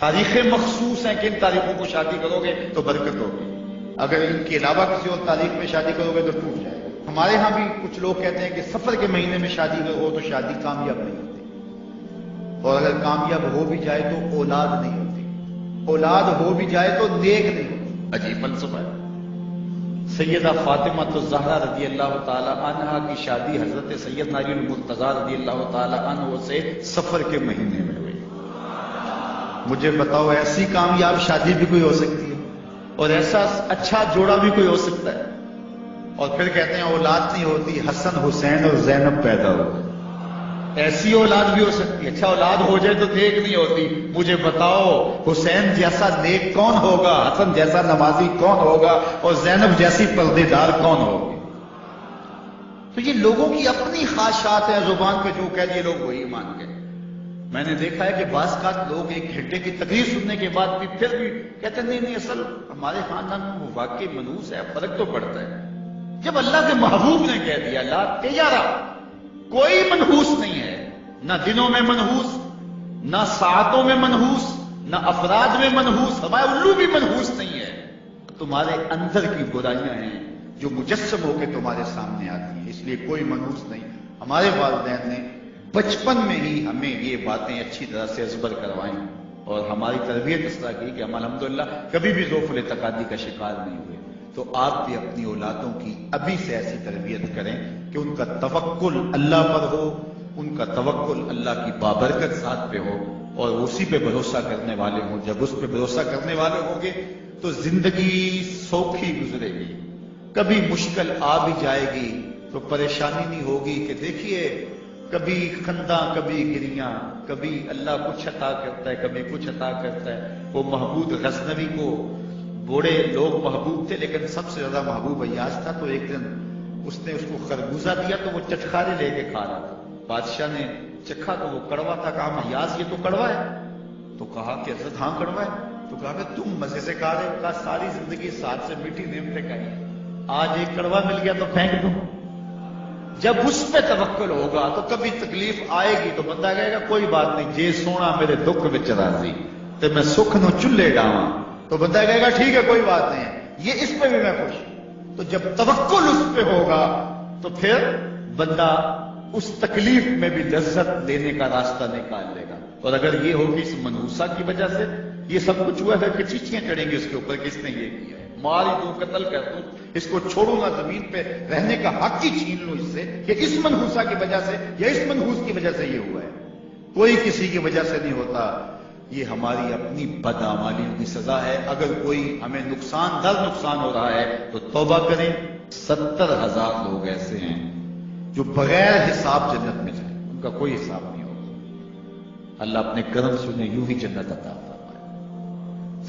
تاریخیں مخصوص ہیں کہ ان تاریخوں کو شادی کرو گے تو برکت ہوگی، اگر ان کے علاوہ کسی اور تاریخ میں شادی کرو گے تو ٹوٹ جائے گا۔ ہمارے ہاں بھی کچھ لوگ کہتے ہیں کہ سفر کے مہینے میں شادی ہو تو شادی کامیاب نہیں ہوتی، اور اگر کامیاب ہو بھی جائے تو اولاد نہیں ہوتی، اولاد ہو بھی جائے تو نیک نہیں ہوتی۔ عجیب فلسفہ ہے۔ سیدہ فاطمہ الزہرا رضی اللہ تعالی عنہا کی شادی حضرت سیدنا علی المرتضیٰ رضی اللہ تعالی عنہ سے سفر کے مہینے میں ہوئی۔ مجھے بتاؤ ایسی کامیاب شادی بھی کوئی ہو سکتی ہے، اور ایسا اچھا جوڑا بھی کوئی ہو سکتا ہے، اور پھر کہتے ہیں اولاد نہیں ہوتی، حسن حسین اور زینب پیدا ہو گئے۔ ایسی اولاد بھی ہو سکتی ہے، اچھا اولاد ہو جائے تو نیک نہیں ہوتی۔ مجھے بتاؤ حسین جیسا نیک کون ہوگا، حسن جیسا نمازی کون ہوگا، اور زینب جیسی پردے دار کون ہوگی؟ تو یہ لوگوں کی اپنی خواہشات ہیں، زبان پہ جو کہہ دیے لوگ وہی مان گئے۔ میں نے دیکھا ہے کہ بعض کا لوگ ایک گھنٹے کی تقریر سننے کے بعد بھی پھر بھی کہتے ہیں نہیں اصل ہمارے خاندان میں وہ واقعی منحوس ہے، فرق تو پڑتا ہے۔ جب اللہ کے محبوب نے کہہ دیا لا تیارہ، کوئی منحوس نہیں ہے، نہ دنوں میں منحوس، نہ ساعتوں میں منحوس، نہ افراد میں منحوس، ہمارے الو بھی منحوس نہیں ہے۔ تمہارے اندر کی برائیاں ہیں جو مجسم ہو کے تمہارے سامنے آتی ہیں، اس لیے کوئی منحوس نہیں۔ ہمارے والدین نے بچپن میں ہی ہمیں یہ باتیں اچھی طرح سے ازبر کروائیں، اور ہماری تربیت اس طرح کی کہ ہم الحمدللہ کبھی بھی ذوف الاعتقادی کا شکار نہیں ہوئے۔ تو آپ بھی اپنی اولادوں کی ابھی سے ایسی تربیت کریں کہ ان کا توکل اللہ پر ہو، ان کا توکل اللہ کی بابرکت ذات پہ ہو، اور اسی پہ بھروسہ کرنے والے ہوں۔ جب اس پہ بھروسہ کرنے والے ہوں گے تو زندگی سوکھی گزرے گی، کبھی مشکل آ بھی جائے گی تو پریشانی نہیں ہوگی کہ دیکھیے کبھی خنداں کبھی گریاں، کبھی اللہ کچھ عطا کرتا ہے کبھی کچھ عطا کرتا ہے۔ وہ محمود غزنوی کو بوڑھے لوگ محبوب تھے، لیکن سب سے زیادہ محبوب ایاز تھا۔ تو ایک دن اس نے اس کو خربوزہ دیا تو وہ چٹخارے لے کے کھا رہا تھا۔ بادشاہ نے چکھا تو وہ کڑوا تھا، کہا ایاز یہ تو کڑوا ہے۔ تو کہا کہ حضرت ہاں کڑوا ہے۔ تو کہا کہ تم مزے سے کھا رہے ہو؟ کہا ساری زندگی ساتھ سے میٹھی نعمتیں کھائی، آج ایک کڑوا مل گیا تو پھینک دوں۔ جب اس پہ توکل ہوگا تو کبھی تکلیف آئے گی تو بندہ کہے گا کوئی بات نہیں، جے سونا میرے دکھ وچ راضی تے میں سکھ نو چلے ڈاواں، تو بندہ کہے گا ٹھیک ہے کوئی بات نہیں ہے، یہ اس پہ بھی میں خوش ہوں۔ تو جب توکل اس پہ ہوگا تو پھر بندہ اس تکلیف میں بھی لذت لینے کا راستہ نکال لے گا۔ اور اگر یہ ہوگی اس منحوسہ کی وجہ سے یہ سب کچھ ہوا ہے کہ چیچیاں چڑھیں گی اس کے اوپر، کس نے یہ کیا ہے، مار ہی دوں قتل کر دوں، اس کو چھوڑوں نہ، زمین پہ رہنے کا حق ہی چھین لوں اس سے، کہ اس منحوسہ کی وجہ سے یا اس منحوس کی وجہ سے یہ ہوا ہے۔ کوئی کسی کی وجہ سے نہیں ہوتا، یہ ہماری اپنی بدعمالیوں کی سزا ہے۔ اگر کوئی ہمیں نقصان در نقصان ہو رہا ہے تو توبہ کریں۔ 70,000 لوگ ایسے ہیں جو بغیر حساب جنت میں جائیں، ان کا کوئی حساب نہیں ہوگا۔ اللہ اپنے کرم سے انہیں یوں ہی جنت عطا فرمائے۔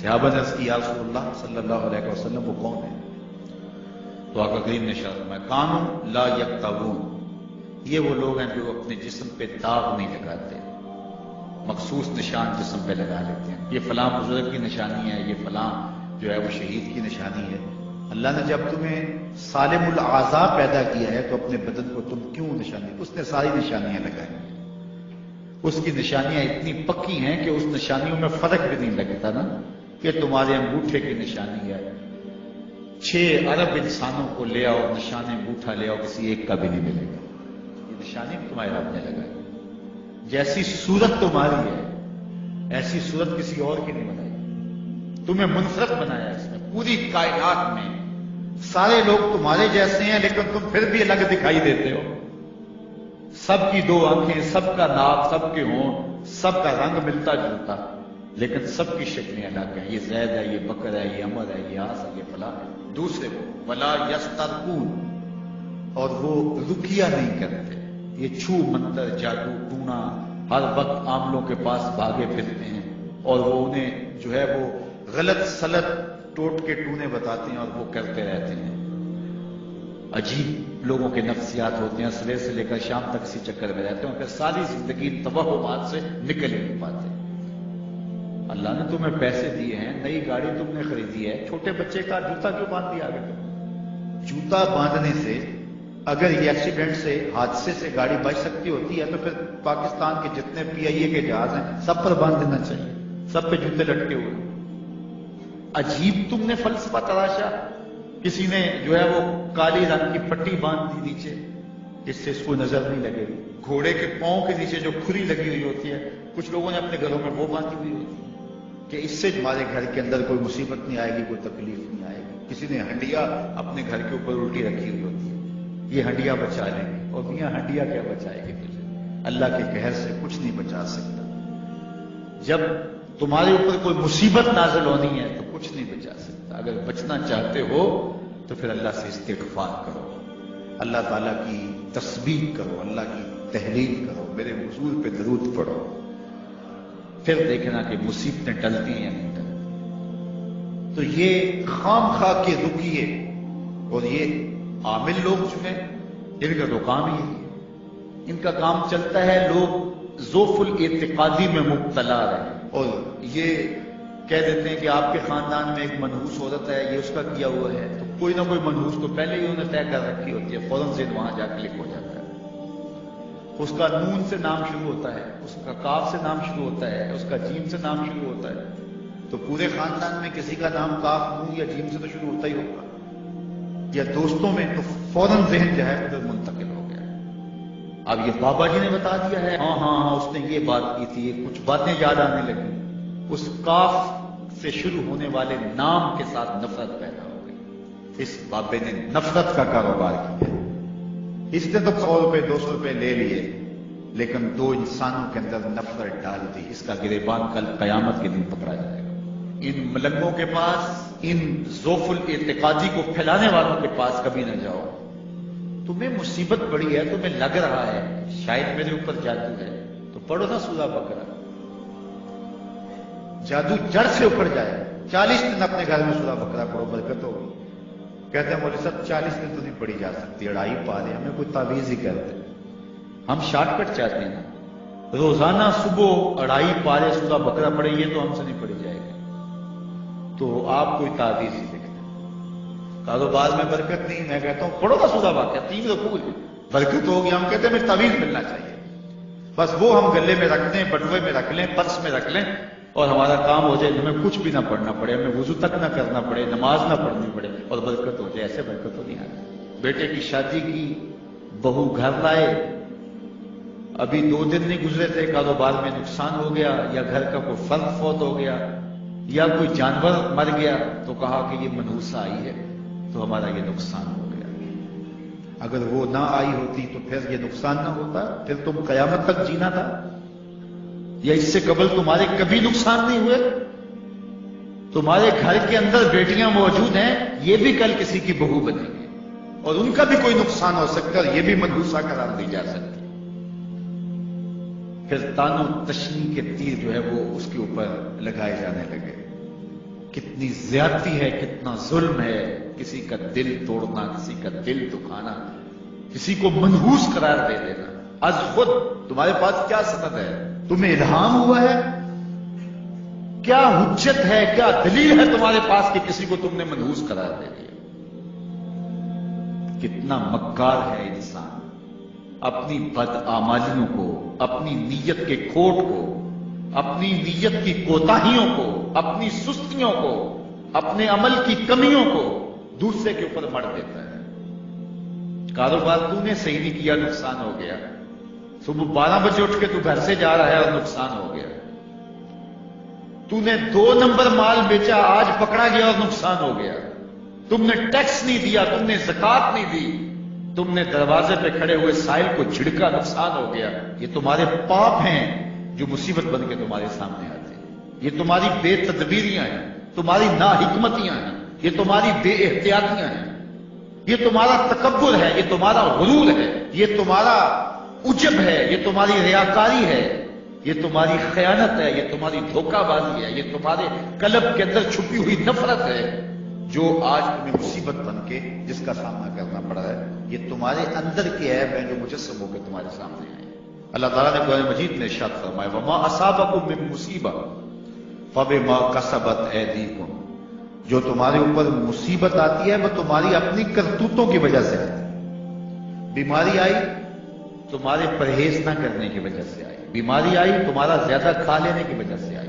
صحابہ نے عرض کی یا رسول اللہ صلی اللہ علیہ وسلم وہ کون ہے؟ تو آقا کریم نے ارشاد فرمایا کانوا لا یکتوون، یہ وہ لوگ ہیں جو اپنے جسم پہ داغ نہیں لگاتے، مخصوص نشان جسم پہ لگا لیتے ہیں، یہ فلاں بزرگ کی نشانی ہے، یہ فلاں جو ہے وہ شہید کی نشانی ہے۔ اللہ نے جب تمہیں سالم الاعضاء پیدا کیا ہے تو اپنے بدن کو تم کیوں نشانی، اس نے ساری نشانیاں لگائی ہیں، اس کی نشانیاں اتنی پکی ہیں کہ اس نشانیوں میں فرق بھی نہیں لگتا نا، کہ تمہارے انگوٹھے کی نشانی ہے، 6 ارب انسانوں کو لے آؤ نشان انگوٹھا لے آؤ، کسی ایک کا بھی نہیں ملے گا، یہ نشانی تمہارے رب نے لگائی۔ جیسی صورت تمہاری ہے ایسی صورت کسی اور کی نہیں بنائی، تمہیں منفرد بنایا اس میں، پوری کائنات میں سارے لوگ تمہارے جیسے ہیں لیکن تم پھر بھی الگ دکھائی دیتے ہو، سب کی 2 آنکھیں، سب کا ناک، سب کے ہونٹ، سب کا رنگ ملتا جلتا، لیکن سب کی شکلیں الگ ہیں، یہ زید ہے، یہ بکر ہے، یہ عمر ہے، یہ آس ہے، یہ فلاں ہے۔ دوسرے وہ ولا یسترقون، اور وہ رکیہ نہیں کرتے، یہ چھو منتر جادو ٹونا ہر وقت عاملوں کے پاس بھاگے پھرتے ہیں، اور وہ انہیں جو ہے وہ غلط سلط ٹوٹ کے ٹونے بتاتے ہیں اور وہ کرتے رہتے ہیں۔ عجیب لوگوں کے نفسیات ہوتے ہیں، صبح سے لے کر شام تک اسی چکر میں رہتے ہیں اور پھر ساری زندگی توہمات سے نکل ہی نہیں پاتے۔ اللہ نے تمہیں پیسے دیے ہیں، نئی گاڑی تم نے خریدی ہے، چھوٹے بچے کا جوتا کیوں باندھ دیا آگے؟ جوتا باندھنے سے اگر یہ ایکسیڈنٹ سے، حادثے سے گاڑی بچ سکتی ہوتی ہے تو پھر پاکستان کے جتنے PIA کے جہاز ہیں سب پر باندھ دینا چاہیے، سب پہ جوتے لٹکے ہوئے. عجیب تم نے فلسفہ تراشا. کسی نے جو ہے وہ کالی رنگ کی پٹی باندھ دی نیچے جس سے اس کو نظر نہیں لگے. گھوڑے کے پاؤں کے نیچے جو کھری لگی ہوئی ہوتی ہے کچھ لوگوں نے اپنے گھروں میں وہ باندھی ہوئی ہوتی ہے کہ اس سے ہمارے گھر کے اندر کوئی مصیبت نہیں آئے گی, کوئی تکلیف نہیں آئے گی. کسی نے ہنڈیا اپنے گھر کے اوپر الٹی رکھی ہوئی ہوتی ہے, یہ ہنڈیا بچا لیں گے. اور میاں ہنڈیا کیا بچائے گی تجھے؟ اللہ کے قہر سے کچھ نہیں بچا سکتا. جب تمہارے اوپر کوئی مصیبت نازل ہونی ہے تو کچھ نہیں بچا سکتا. اگر بچنا چاہتے ہو تو پھر اللہ سے استغفار کرو, اللہ تعالیٰ کی تسبیح کرو, اللہ کی تحلیل کرو, میرے حضور پہ درود پڑھو, پھر دیکھنا کہ مصیبتیں ٹلتی ہیں یا نہیں ٹلتی. تو یہ خام خواہ کے رکیے. اور یہ عامل لوگ جو ہیں ان کا تو کام ہی ہے, ان کا کام چلتا ہے لوگ ذوف الاعتقادی میں مبتلا رہے اور یہ کہہ دیتے ہیں کہ آپ کے خاندان میں ایک منحوس عورت ہے, یہ اس کا کیا ہوا ہے, تو کوئی نہ کوئی منحوس تو پہلے ہی انہوں نے طے کر رکھی ہوتی ہے, فوراً سے وہاں جا کلک ہو جاتا ہے. اس کا نون سے نام شروع ہوتا ہے, اس کا کاف سے نام شروع ہوتا ہے, اس کا جیم سے نام شروع ہوتا ہے. تو پورے خاندان میں کسی کا نام کاف, نون یا جیم سے تو شروع ہوتا ہی ہوگا, یا دوستوں میں, تو فوراً ذہن جو ہے ادھر منتقل ہو گیا. اب یہ بابا جی نے بتا دیا ہے, ہاں ہاں ہاں اس نے یہ بات کی تھی, کچھ باتیں یاد آنے لگی. اس کاف سے شروع ہونے والے نام کے ساتھ نفرت پیدا ہو گئی. اس بابے نے نفرت کا کاروبار کیا. اس نے تو 100 روپے 200 روپے لے لیے, لیکن 2 انسانوں کے اندر نفرت ڈال دی. اس کا گریبان کل قیامت کے دن پکڑا جائے گا. ان ملنگوں کے پاس, ان ذوف الاعتقادی کو پھیلانے والوں کے پاس کبھی نہ جاؤ. تمہیں مصیبت پڑی ہے, تمہیں لگ رہا ہے شاید میرے اوپر جادو ہے, تو پڑھو نا سورہ بقرہ, جادو جڑ سے اوپر جائے. 40 دن اپنے گھر میں سورہ بقرہ پڑھو, برکت ہوگی. کہتے ہیں مولوی صاحب 40 دن تو نہیں پڑھی جا سکتی, 2.5 پارے, ہمیں کوئی تعویذ ہی کر دے. ہم شارٹ کٹ چاہتے ہیں نا, روزانہ صبح 2.5 پارے سورہ بقرہ پڑھیں, یہ تو ہم سے نہیں پڑھی جائے گی. تو آپ کوئی تعویذ ہی لکھتے ہیں. کاروبار میں برکت نہیں, میں کہتا ہوں پڑھو نا سورہ بقرہ, 3 رکوع برکت ہوگی. ہم کہتے ہیں ہمیں تعویذ ملنا چاہیے, بس وہ ہم گلے میں رکھ لیں, بٹوے میں رکھ لیں, پرس میں رکھ لیں, اور ہمارا کام ہو جائے, ہمیں کچھ بھی نہ پڑھنا پڑے, ہمیں وضو تک نہ کرنا پڑے, نماز نہ پڑھنی پڑے, اور برکت ہو جائے. ایسے برکت تو نہیں آتی. بیٹے کی شادی کی, بہو گھر لائے, ابھی 2 دن نہیں گزرے تھے, کاروبار میں نقصان ہو گیا, یا گھر کا کوئی فرد فوت ہو گیا, یا کوئی جانور مر گیا, تو کہا کہ یہ منحوسہ آئی ہے تو ہمارا یہ نقصان ہو گیا. اگر وہ نہ آئی ہوتی تو پھر یہ نقصان نہ ہوتا, پھر تم قیامت تک جینا تھا. یا اس سے قبل تمہارے کبھی نقصان نہیں ہوئے. تمہارے گھر کے اندر بیٹیاں موجود ہیں, یہ بھی کل کسی کی بہو بنیں گی, اور ان کا بھی کوئی نقصان ہو سکتا ہے, اور یہ بھی منحوسہ قرار دی جا سکتی. پھر تان و تشنی کے تیر جو ہے وہ اس کے اوپر لگائے جانے لگے. کتنی زیادتی ہے, کتنا ظلم ہے, کسی کا دل توڑنا, کسی کا دل دکھانا, کسی کو منحوس قرار دے دینا. از خود تمہارے پاس کیا سند ہے, تمہیں الہام ہوا ہے, کیا حجت ہے, کیا دلیل ہے تمہارے پاس کہ کسی کو تم نے منحوس قرار دے دیا؟ کتنا مکار ہے انسان. اپنی بدعمالیوں کو, اپنی نیت کے کھوٹ کو, اپنی نیت کی کوتاہیوں کو, اپنی سستیوں کو, اپنے عمل کی کمیوں کو دوسرے کے اوپر مڑ دیتا ہے. کاروبار تو نے صحیح نہیں کیا, نقصان ہو گیا. صبح 12 بجے اٹھ کے تو گھر سے جا رہا ہے اور نقصان ہو گیا. تو نے 2 نمبر مال بیچا, آج پکڑا گیا اور نقصان ہو گیا. تم نے ٹیکس نہیں دیا, تم نے زکات نہیں دی, تم نے دروازے پہ کھڑے ہوئے سائل کو جھڑکا, نقصان ہو گیا. یہ تمہارے پاپ ہیں جو مصیبت بن کے تمہارے سامنے آتے ہیں. یہ تمہاری بے تدبیریاں ہیں, تمہاری ناحکمتیاں ہیں, یہ تمہاری بے احتیاطیاں ہیں, یہ تمہارا تکبر ہے, یہ تمہارا غرور ہے, یہ تمہارا عجب ہے, یہ تمہاری ریاکاری ہے, یہ تمہاری خیانت ہے, یہ تمہاری دھوکہ بازی ہے, یہ تمہارے قلب کے اندر چھپی ہوئی نفرت ہے جو آج تمہیں مصیبت بن کے جس کا سامنا کرنا پڑا ہے. یہ تمہارے اندر کے عیب ہیں جو مجسم ہو کے تمہارے سامنے آئے. اللہ تعالیٰ نے قرآن مجید میں ارشاد فرمایا, وما اصابکم من مصیبہ فبما کسبت ایدیکم, جو تمہارے اوپر مصیبت آتی ہے وہ تمہاری اپنی کرتوتوں کی وجہ سے آتی ہے. بیماری آئی تمہارے پرہیز نہ کرنے کی وجہ سے آئی, بیماری آئی تمہارا زیادہ کھا لینے کی وجہ سے آئی,